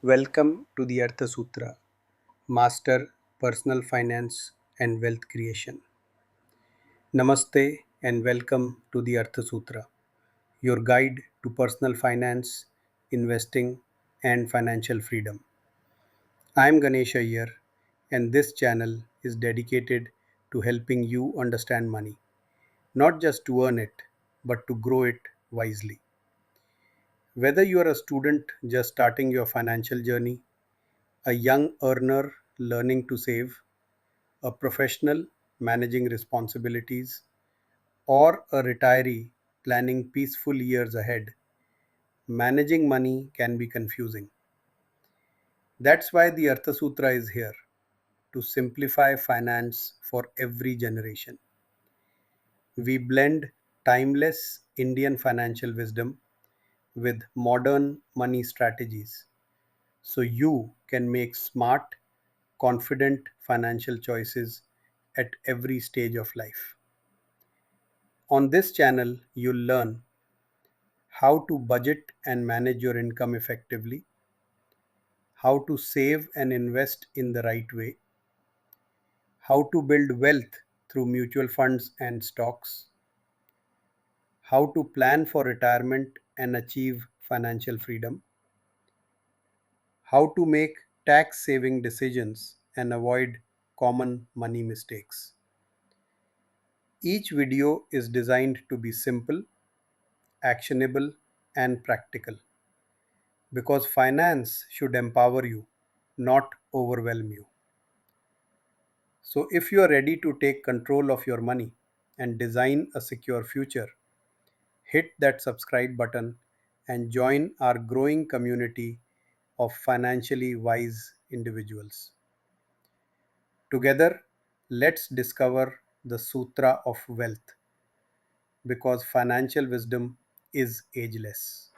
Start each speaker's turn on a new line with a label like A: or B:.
A: Welcome to the Artha Sutra, Master Personal Finance and Wealth Creation. Namaste and welcome to the Artha Sutra, your guide to personal finance, investing, and financial freedom. I am Ganesh Iyer, and this channel is dedicated to helping you understand money, not just to earn it, but to grow it wisely. Whether you are a student just starting your financial journey, a young earner learning to save, a professional managing responsibilities, or a retiree planning peaceful years ahead, managing money can be confusing. That's why the Artha Sutra is here to simplify finance for every generation. We blend timeless Indian financial wisdom with modern money strategies so you can make smart, confident financial choices at every stage of life. On this channel, you'll learn how to budget and manage your income effectively, how to save and invest in the right way, how to build wealth through mutual funds and stocks, how to plan for retirement and achieve financial freedom, how to make tax saving decisions and avoid common money mistakes. Each video is designed to be simple, actionable, and practical because finance should empower you, not overwhelm you. So, if you are ready to take control of your money and design a secure future, hit that subscribe button and join our growing community of financially wise individuals. Together, let's discover the Sutra of Wealth because financial wisdom is ageless.